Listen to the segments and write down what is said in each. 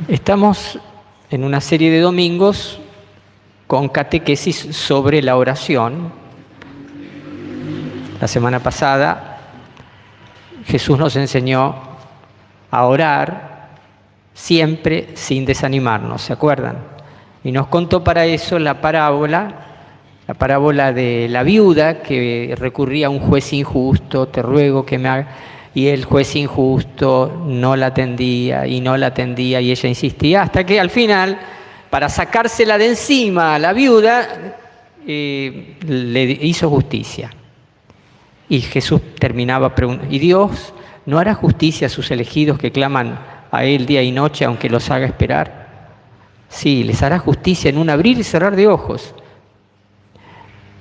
Estamos en una serie de domingos con catequesis sobre la oración. La semana pasada Jesús nos enseñó a orar siempre sin desanimarnos, ¿se acuerdan? Y nos contó para eso la parábola de la viuda que recurría a un juez injusto, te ruego que me haga... Y el juez injusto no la atendía y no la atendía y ella insistía hasta que al final, para sacársela de encima a la viuda, le hizo justicia. Y Jesús terminaba preguntando, ¿y Dios no hará justicia a sus elegidos que claman a Él día y noche aunque los haga esperar? Sí, les hará justicia en un abrir y cerrar de ojos.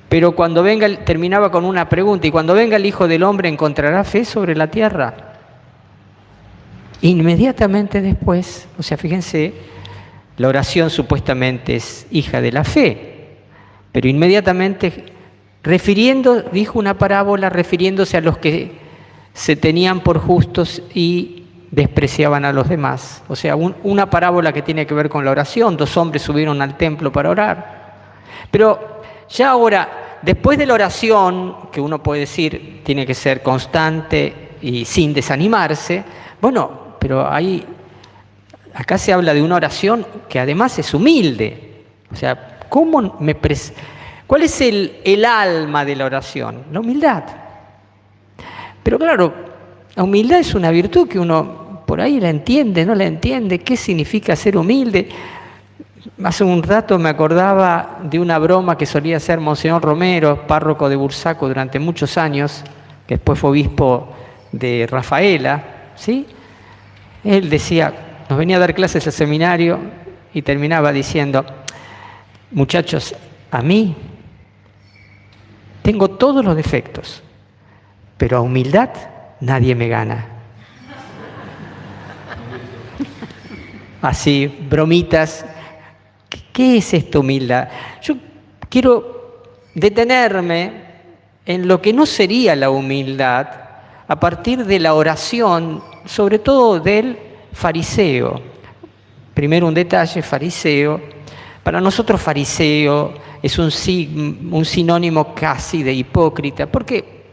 Pero cuando venga, terminaba con una pregunta, y cuando venga el Hijo del Hombre, ¿encontrará fe sobre la tierra? Inmediatamente después, o sea, fíjense, la oración supuestamente es hija de la fe, pero inmediatamente dijo una parábola refiriéndose a los que se tenían por justos y despreciaban a los demás. O sea, una parábola que tiene que ver con la oración. 2 hombres subieron al templo para orar. Pero ya ahora, después de la oración, que uno puede decir tiene que ser constante y sin desanimarse, bueno, pero acá se habla de una oración que además es humilde. O sea, ¿cuál es el alma de la oración? La humildad. Pero claro, la humildad es una virtud que uno por ahí la entiende, no la entiende. ¿Qué significa ser humilde? Hace un rato me acordaba de una broma que solía hacer Monseñor Romero, párroco de Bursaco durante muchos años, que después fue obispo de Rafaela, ¿sí? Él decía, nos venía a dar clases al seminario y terminaba diciendo, muchachos, a mí tengo todos los defectos, pero a humildad nadie me gana. Así, bromitas. ¿Qué es esta humildad? Yo quiero detenerme en lo que no sería la humildad a partir de la oración, sobre todo del fariseo. Primero un detalle, fariseo. Para nosotros fariseo es un sinónimo casi de hipócrita, porque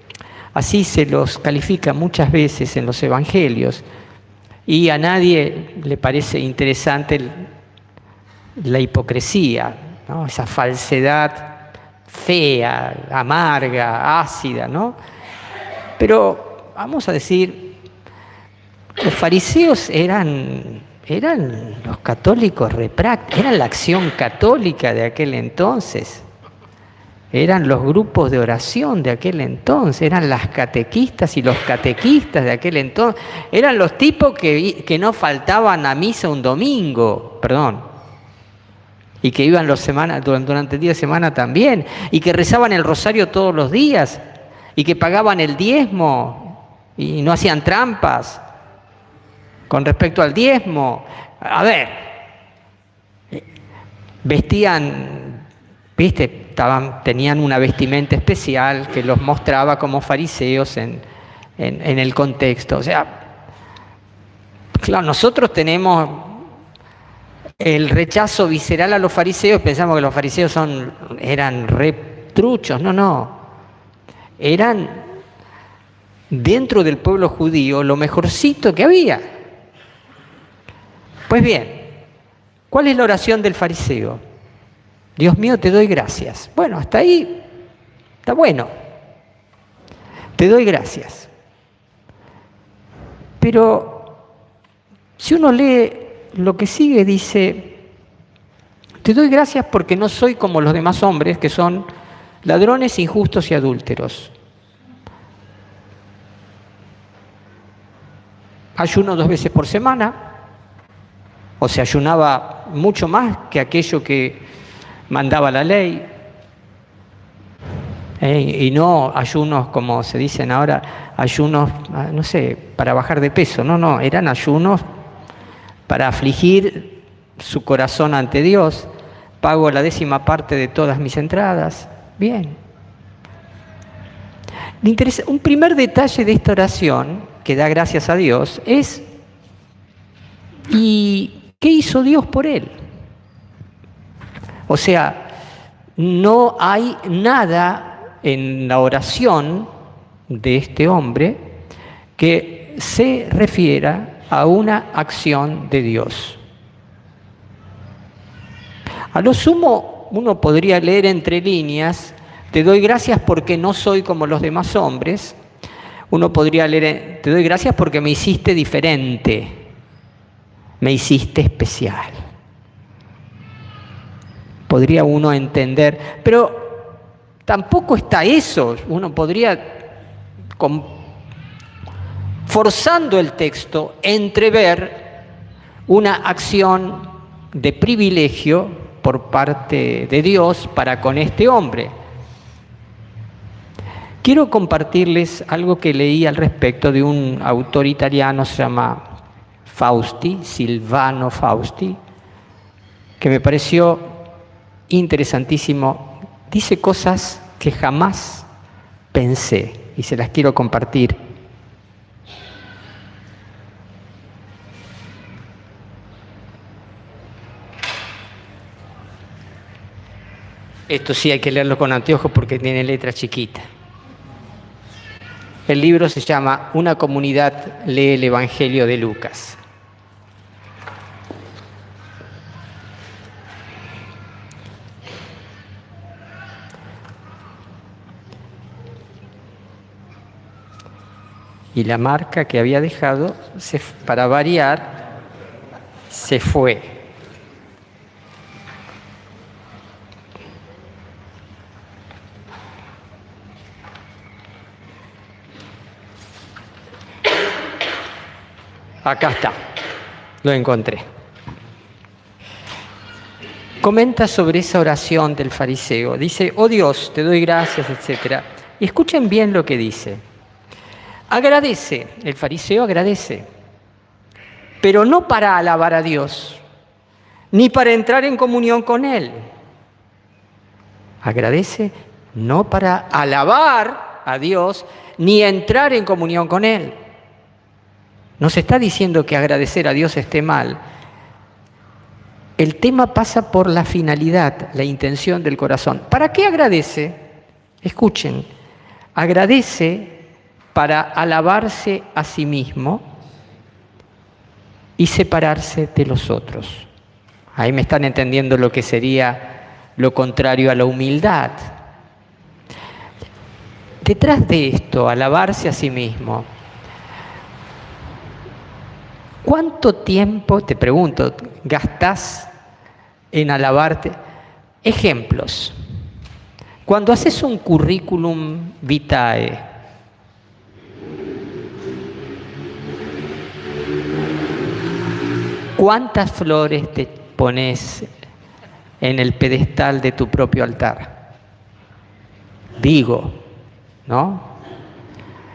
así se los califica muchas veces en los evangelios y a nadie le parece interesante la hipocresía, ¿no? Esa falsedad fea, amarga, ácida, ¿no? Pero vamos a decir, los fariseos eran los católicos eran la acción católica de aquel entonces, eran los grupos de oración de aquel entonces, eran las catequistas y los catequistas de aquel entonces, eran los tipos que no faltaban a misa un domingo, y que iban durante el día de semana también, y que rezaban el rosario todos los días, y que pagaban el diezmo, y no hacían trampas con respecto al diezmo. A ver, vestían, ¿viste? Tenían una vestimenta especial que los mostraba como fariseos en el contexto. O sea, claro, nosotros tenemos el rechazo visceral a los fariseos, pensamos que los fariseos eran re truchos. No. Eran, dentro del pueblo judío, lo mejorcito que había. Pues bien, ¿cuál es la oración del fariseo? Dios mío, te doy gracias. Bueno, hasta ahí está bueno. Te doy gracias. Pero si uno lee lo que sigue, dice, te doy gracias porque no soy como los demás hombres que son ladrones, injustos y adúlteros. Ayuno 2 veces por semana, o se ayunaba mucho más que aquello que mandaba la ley, y no ayunos como se dicen ahora, ayunos, no sé, para bajar de peso, no, eran ayunos para afligir su corazón ante Dios. Pago la 10ª parte de todas mis entradas. Bien. Un primer detalle de esta oración, que da gracias a Dios, es, ¿y ¿qué hizo Dios por él? O sea, no hay nada en la oración de este hombre que se refiera a una acción de Dios. A lo sumo, uno podría leer entre líneas, te doy gracias porque no soy como los demás hombres. Uno podría leer, te doy gracias porque me hiciste diferente, me hiciste especial. Podría uno entender, pero tampoco está eso. Uno podría, forzando el texto, entrever una acción de privilegio por parte de Dios para con este hombre. Quiero compartirles algo que leí al respecto de un autor italiano, se llama Fausti, Silvano Fausti, que me pareció interesantísimo. Dice cosas que jamás pensé y se las quiero compartir. Esto sí hay que leerlo con anteojos porque tiene letra chiquita. El libro se llama Una comunidad lee el Evangelio de Lucas. Y la marca que había dejado, para variar, se fue. Acá está, lo encontré. Comenta sobre esa oración del fariseo. Dice, oh Dios, te doy gracias, etc. Y escuchen bien lo que dice. Agradece, el fariseo agradece, pero no para alabar a Dios, ni para entrar en comunión con Él. Agradece no para alabar a Dios, ni entrar en comunión con Él. No se está diciendo que agradecer a Dios esté mal. El tema pasa por la finalidad, la intención del corazón. ¿Para qué agradece? Escuchen, agradece para alabarse a sí mismo y separarse de los otros. Ahí me están entendiendo lo que sería lo contrario a la humildad. Detrás de esto, alabarse a sí mismo, ¿cuánto tiempo, te pregunto, gastás en alabarte? Ejemplos. Cuando haces un currículum vitae, ¿cuántas flores te pones en el pedestal de tu propio altar? Digo, ¿no?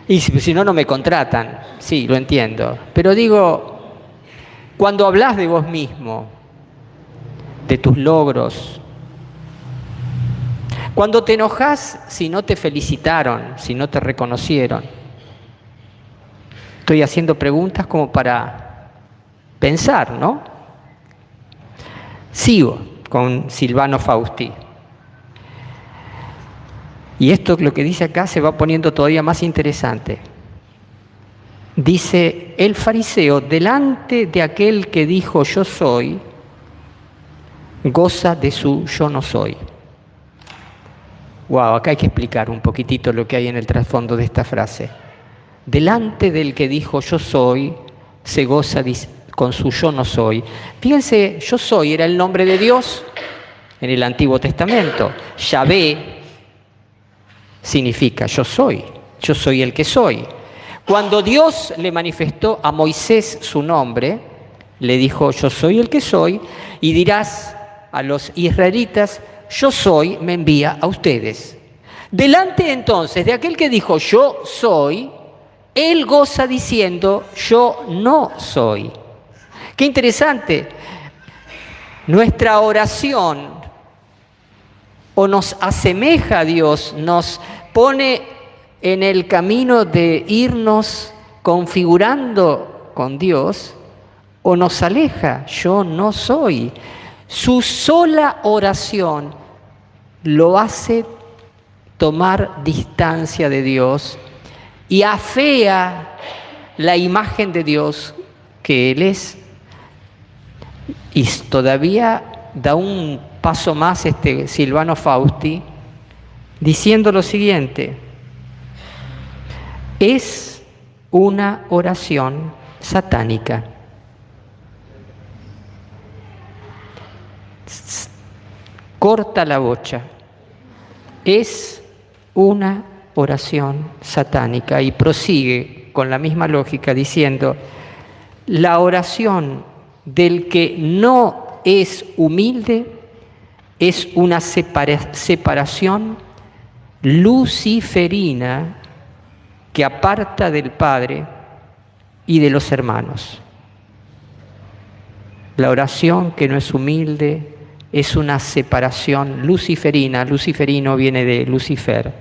Y si no, no me contratan. Sí, lo entiendo. Pero digo, cuando hablas de vos mismo, de tus logros, cuando te enojas si no te felicitaron, si no te reconocieron. Estoy haciendo preguntas como para pensar, ¿no? Sigo con Silvano Fausti. Y esto, lo que dice acá, se va poniendo todavía más interesante. Dice, el fariseo, delante de aquel que dijo yo soy, goza de su yo no soy. Wow, acá hay que explicar un poquitito lo que hay en el trasfondo de esta frase. Delante del que dijo yo soy, se goza con su yo no soy. Fíjense, yo soy era el nombre de Dios en el Antiguo Testamento. Yahvé significa yo soy el que soy. Cuando Dios le manifestó a Moisés su nombre, le dijo, yo soy el que soy, y dirás a los israelitas, yo soy, me envía a ustedes. Delante entonces de aquel que dijo, yo soy, él goza diciendo, yo no soy. Qué interesante. Nuestra oración o nos asemeja a Dios, nos pone en el camino de irnos configurando con Dios, o nos aleja. Yo no soy. Su sola oración lo hace tomar distancia de Dios y afea la imagen de Dios que Él es. Y todavía da un paso más Silvano Fausti diciendo lo siguiente: es una oración satánica. Corta la bocha. Es una oración satánica. Y prosigue con la misma lógica diciendo: la oración del que no es humilde es una separación luciferina que aparta del Padre y de los hermanos. La oración que no es humilde es una separación luciferina. Luciferino viene de Lucifer,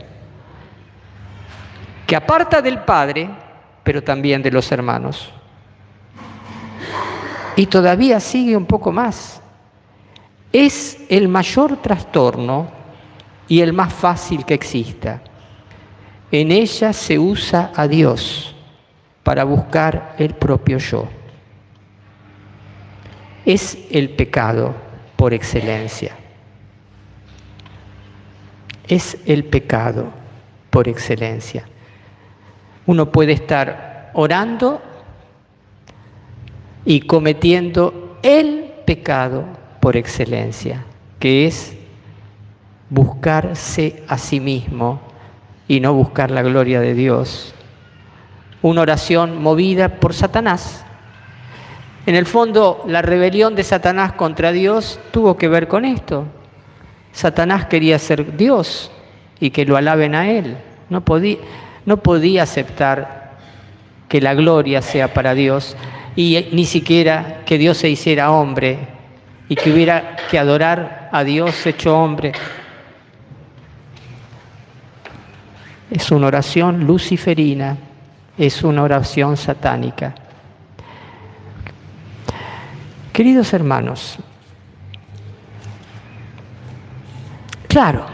que aparta del Padre, pero también de los hermanos. Y todavía sigue un poco más. Es el mayor trastorno y el más fácil que exista. En ella se usa a Dios para buscar el propio yo. Es el pecado por excelencia. Es el pecado por excelencia. Uno puede estar orando y cometiendo el pecado por excelencia, que es buscarse a sí mismo y no buscar la gloria de Dios. Una oración movida por Satanás. En el fondo, la rebelión de Satanás contra Dios tuvo que ver con esto. Satanás quería ser Dios y que lo alaben a Él. No podía aceptar que la gloria sea para Dios y ni siquiera que Dios se hiciera hombre y que hubiera que adorar a Dios hecho hombre. Es una oración luciferina, es una oración satánica. Queridos hermanos, claro,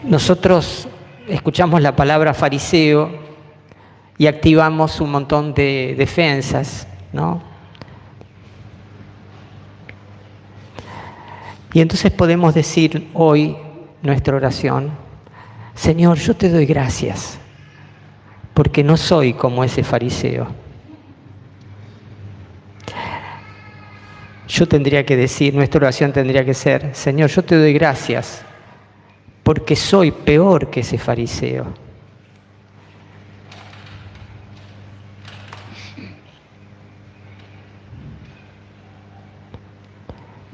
nosotros escuchamos la palabra fariseo y activamos un montón de defensas, ¿no? Y entonces podemos decir hoy nuestra oración: Señor, yo te doy gracias porque no soy como ese fariseo. Yo tendría que decir, nuestra oración tendría que ser: Señor, yo te doy gracias porque soy peor que ese fariseo.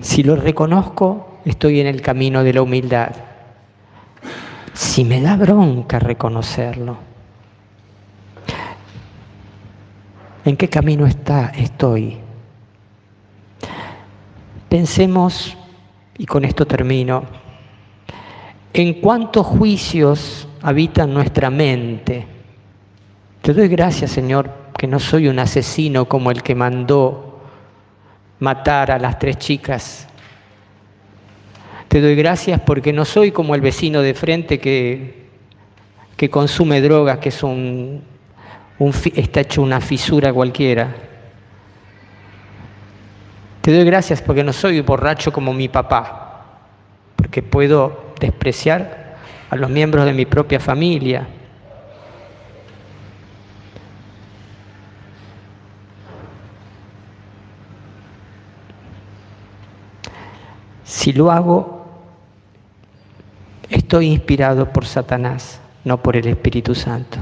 Si lo reconozco, estoy en el camino de la humildad. Si me da bronca reconocerlo, ¿en qué camino estoy? Pensemos, y con esto termino, en cuántos juicios habitan nuestra mente. Te doy gracias, Señor, que no soy un asesino como el que mandó matar a las 3 chicas. Te doy gracias porque no soy como el vecino de frente que consume drogas, que es está hecho una fisura cualquiera. Te doy gracias porque no soy borracho como mi papá, porque puedo despreciar a los miembros de mi propia familia. Si lo hago, estoy inspirado por Satanás, no por el Espíritu Santo.